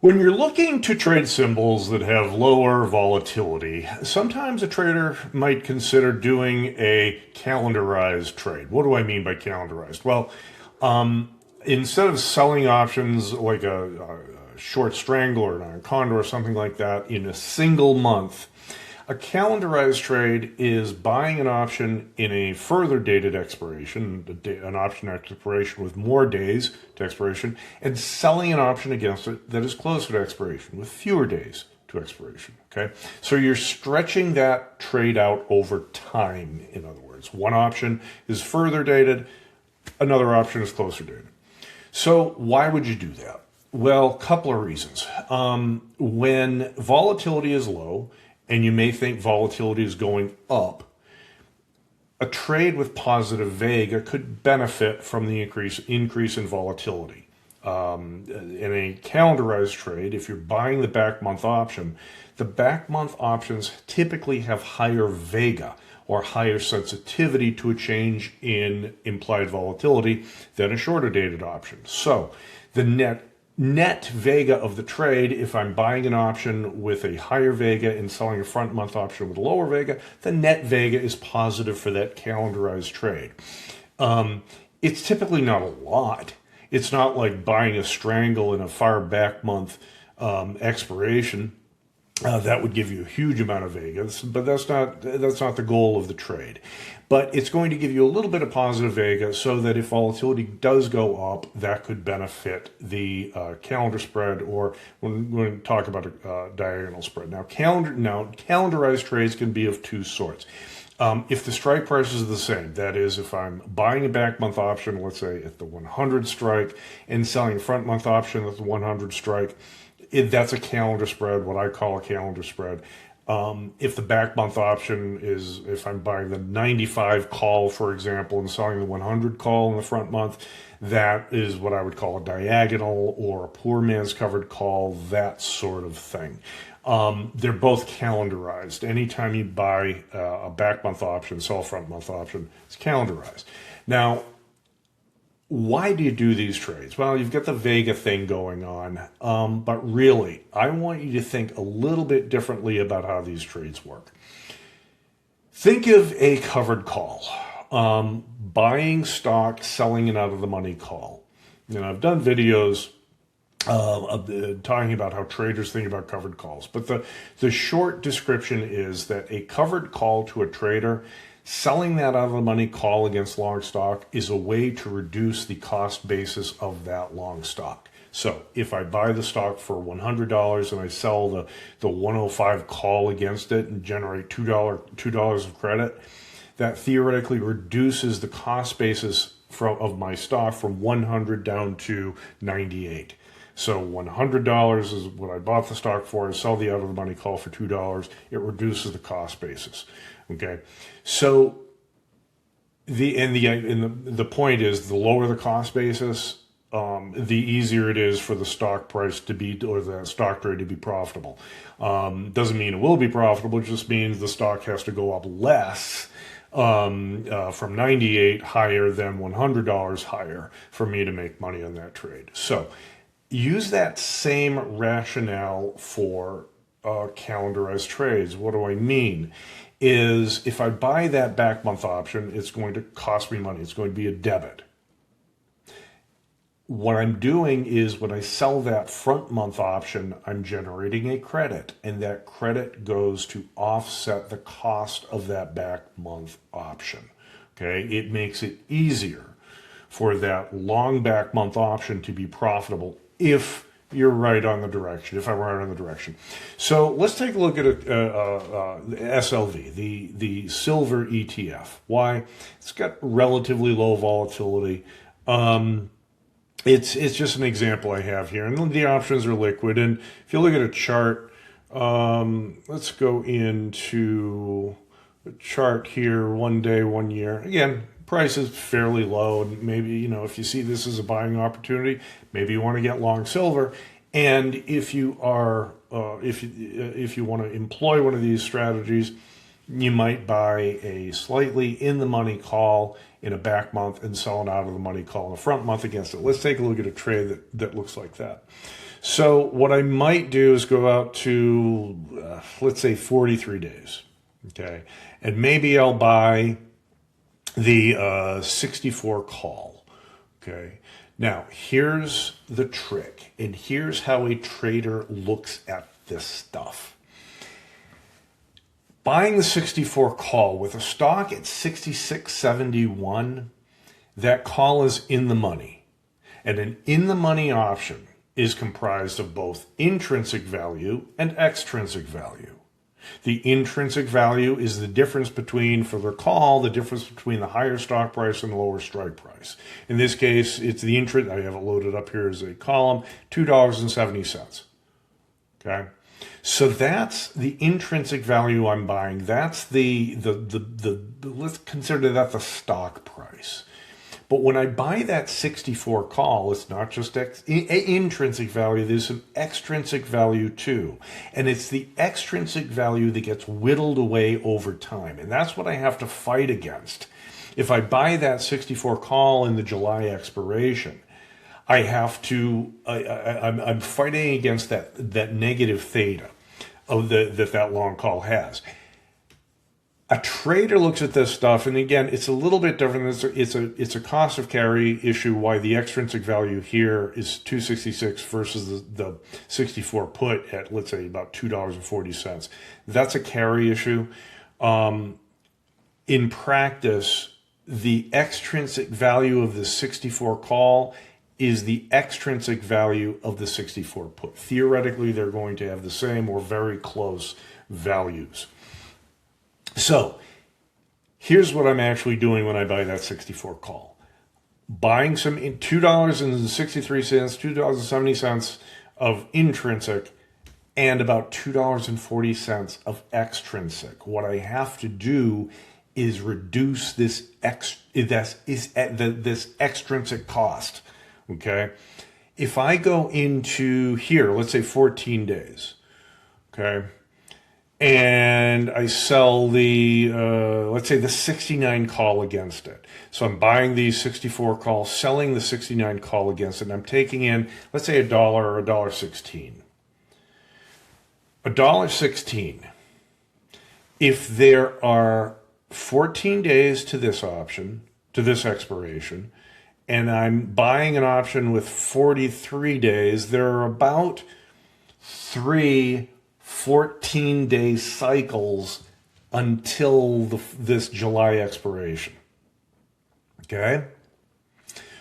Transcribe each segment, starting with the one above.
When you're looking to trade symbols that have lower volatility, sometimes a trader might consider doing a calendarized trade. What do I mean by calendarized? Well, instead of selling options like a short strangle or an condor or something like that in a single month, a calendarized trade is buying an option in a further dated expiration, an option expiration with more days to expiration, and selling an option against it that is closer to expiration with fewer days to expiration. Okay, so you're stretching that trade out over time. In other words, one option is further dated, another option is closer dated. So why would you do that? Well, a couple of reasons. When volatility is low, and you may think volatility is going up, a trade with positive vega could benefit from the increase in volatility. In a calendarized trade, if you're buying the back month option, the back month options typically have higher vega or higher sensitivity to a change in implied volatility than a shorter dated option. So the net vega of the trade, if I'm buying an option with a higher vega and selling a front month option with a lower vega, the net vega is positive for that calendarized trade. It's typically not a lot. It's not like buying a strangle in a far back month expiration. That would give you a huge amount of vega, but that's not the goal of the trade. But it's going to give you a little bit of positive vega so that if volatility does go up, that could benefit the calendar spread, or when we talk about a diagonal spread. Now, calendarized trades can be of two sorts. If the strike price is the same, that is, if I'm buying a back month option, let's say at the 100 strike, and selling a front month option at the 100 strike, that's a calendar spread, what I call a calendar spread. If the back month option is, if I'm buying the 95 call, for example, and selling the 100 call in the front month, that is what I would call a diagonal or a poor man's covered call, that sort of thing. They're both calendarized. Anytime you buy a back month option, sell a front month option, it's calendarized. Now, why do you do these trades? Well, you've got the vega thing going on, but really, I want you to think a little bit differently about how these trades work. Think of a covered call, buying stock, selling it out of the money call. You know, I've done videos talking about how traders think about covered calls, but the short description is that a covered call to a trader, selling that out of the money call against long stock, is a way to reduce the cost basis of that long stock. So if I buy the stock for $100 and I sell the 105 call against it and generate $2 of credit, that theoretically reduces the cost basis of my stock from 100 down to 98. So $100 is what I bought the stock for. I sell the out of the money call for $2. It reduces the cost basis. Okay, so the point is, the lower the cost basis, the easier it is for the stock price to be, or the stock trade to be profitable. Doesn't mean it will be profitable. It just means the stock has to go up less, from 98 higher than $100 higher for me to make money on that trade. So use that same rationale for calendarized trades. What do I mean? Is if I buy that back month option, it's going to cost me money. It's going to be a debit. What I'm doing is when I sell that front month option, I'm generating a credit, and that credit goes to offset the cost of that back month option. Okay, it makes it easier for that long back month option to be profitable if you're right on the direction, if I'm right on the direction. So let's take a look at SLV, the silver ETF. Why? It's got relatively low volatility. It's just an example I have here. And the options are liquid. And if you look at a chart, let's go into a chart here, 1 day, 1 year. Again, price is fairly low, and maybe, you know, if you see this as a buying opportunity, maybe you want to get long silver. And if you are if you want to employ one of these strategies, you might buy a slightly in the money call in a back month and sell it out of the money call in a front month against it. Let's take a look at a trade that looks like that. So what I might do is go out to, let's say 43 days. Okay. And maybe I'll buy the 64 call. Okay. Now, here's the trick, and here's how a trader looks at this stuff. Buying the 64 call with a stock at 66.71, that call is in the money. And an in the money option is comprised of both intrinsic value and extrinsic value. The intrinsic value is the difference between, for the call, the difference between the higher stock price and the lower strike price. In this case, it's the intrinsic, I have it loaded up here as a column, $2.70. Okay? So that's the intrinsic value I'm buying. That's the let's consider that the stock price. But when I buy that 64 call, it's not just intrinsic value, there's some extrinsic value too. And it's the extrinsic value that gets whittled away over time. And that's what I have to fight against. If I buy that 64 call in the July expiration, I have to, I'm fighting against that negative theta of that long call has. A trader looks at this stuff, and again, it's a little bit different. It's a cost of carry issue. Why the extrinsic value here is 266 versus the 64 put at, let's say, about $2.40. That's a carry issue. In practice, the extrinsic value of the 64 call is the extrinsic value of the 64 put. Theoretically, they're going to have the same or very close values. So here's what I'm actually doing when I buy that 64 call. Buying some $2.63, $2.70 of intrinsic and about $2.40 of extrinsic. What I have to do is reduce this extrinsic cost. Okay. If I go into here, let's say 14 days. Okay. And I sell the, let's say the 69 call against it. So I'm buying the 64 call, selling the 69 call against it, and I'm taking in, let's say $1 or $1.16. $1.16. If there are 14 days to this option, to this expiration, and I'm buying an option with 43 days, there are about 3 14-day cycles until this July expiration. Okay?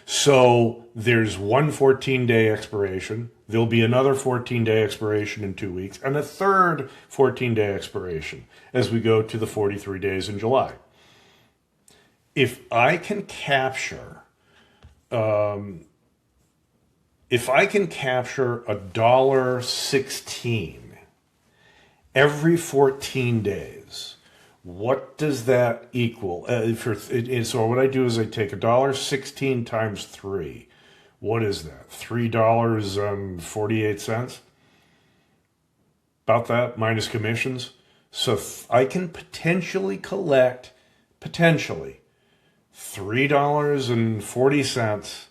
So there's one 14-day expiration. There'll be another 14-day expiration in 2 weeks, and a third 14-day expiration as we go to the 43 days in July. If I can capture $1.16 every 14 days, what does that equal? So what I do is I take $1.16 times 3. What is that? $3.48? About that, minus commissions. So I can potentially collect, $3.40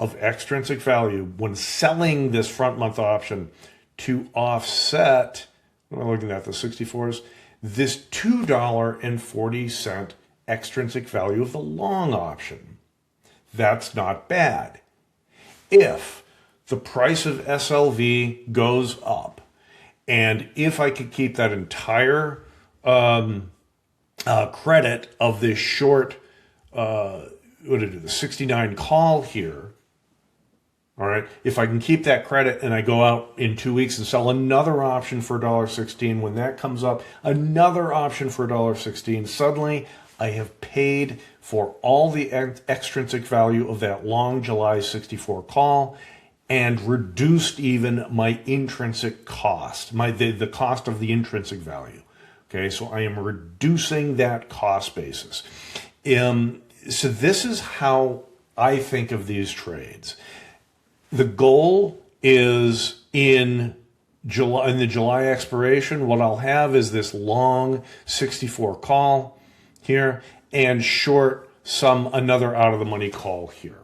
of extrinsic value when selling this front month option to offset, when I'm looking at the 64s, this $2.40 extrinsic value of the long option. That's not bad. If the price of SLV goes up, and if I could keep that entire credit of this short, the 69 call here, all right, if I can keep that credit and I go out in 2 weeks and sell another option for $1.16, when that comes up, another option for $1.16, suddenly I have paid for all the extrinsic value of that long July 64 call and reduced even my intrinsic cost, the cost of the intrinsic value. Okay, so I am reducing that cost basis. So this is how I think of these trades. The goal is in the July expiration, what I'll have is this long 64 call here and short another out of the money call here.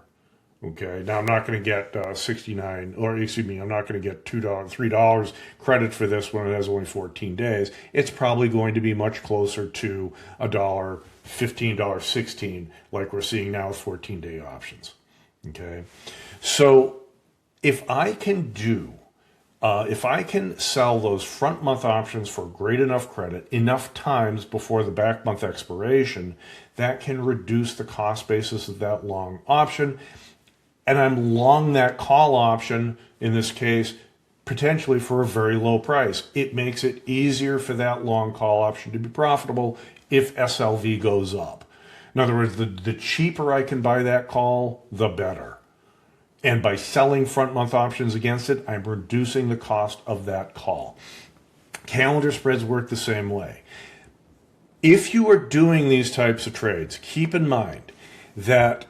Okay, now I'm not going to get 69, or excuse me, I'm not going to get $2, $3 credit for this when it has only 14 days. It's probably going to be much closer to $1, $15, $16, like we're seeing now with 14-day options. Okay, so if I can sell those front month options for great enough credit, enough times before the back month expiration, that can reduce the cost basis of that long option. And I'm long that call option, in this case, potentially for a very low price. It makes it easier for that long call option to be profitable if SLV goes up. In other words, the cheaper I can buy that call, the better. And by selling front month options against it, I'm reducing the cost of that call. Calendar spreads work the same way. If you are doing these types of trades, keep in mind that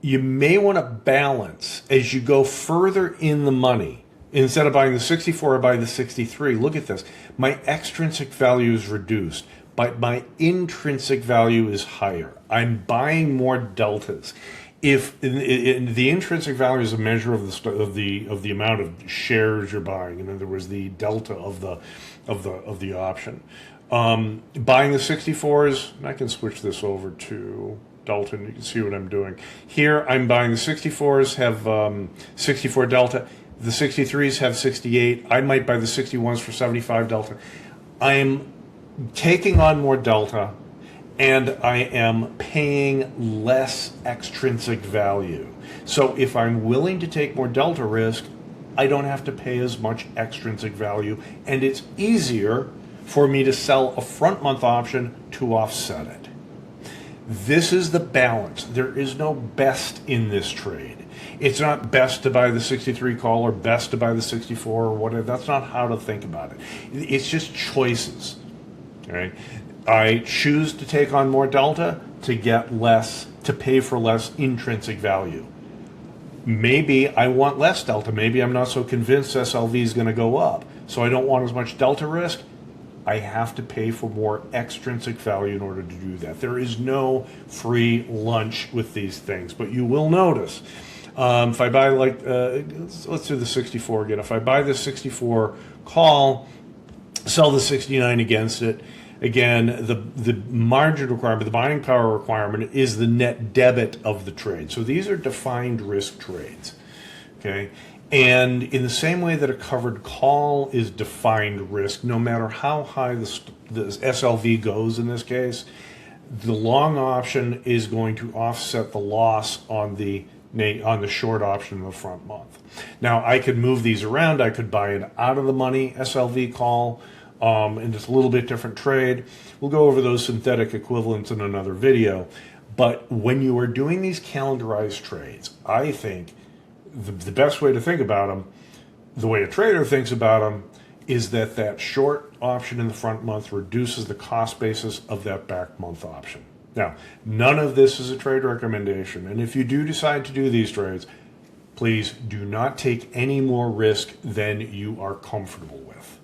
you may want to balance as you go further in the money. Instead of buying the 64, I buy the 63. Look at this. My extrinsic value is reduced, but my intrinsic value is higher. I'm buying more deltas. If the intrinsic value is a measure of the amount of shares you're buying, in other words, the delta of the option. Buying the 64s, I can switch this over to Delta, and you can see what I'm doing. Here, I'm buying the 64s, have 64 Delta. The 63s have 68. I might buy the 61s for 75 Delta. I'm taking on more Delta, and I am paying less extrinsic value. So if I'm willing to take more Delta risk, I don't have to pay as much extrinsic value, and it's easier for me to sell a front month option to offset it. This is the balance. There is no best in this trade. It's not best to buy the 63 call or best to buy the 64 or whatever. That's not how to think about it. It's just choices. Right? I choose to take on more delta to get less, to pay for less intrinsic value. Maybe I want less delta. Maybe I'm not so convinced SLV is going to go up, so I don't want as much delta risk. I have to pay for more extrinsic value in order to do that. There is no free lunch with these things, but you will notice if I buy let's do the 64 again. If I buy the 64 call, sell the 69 against it, again, the margin requirement, the buying power requirement is the net debit of the trade. So these are defined risk trades, okay? And in the same way that a covered call is defined risk, no matter how high the SLV goes in this case, the long option is going to offset the loss on the short option in the front month. Now, I could move these around. I could buy an out of the money SLV call, and it's a little bit different trade. We'll go over those synthetic equivalents in another video. But when you are doing these calendarized trades, I think the best way to think about them, the way a trader thinks about them, is that short option in the front month reduces the cost basis of that back month option. Now, none of this is a trade recommendation, and if you do decide to do these trades, please do not take any more risk than you are comfortable with.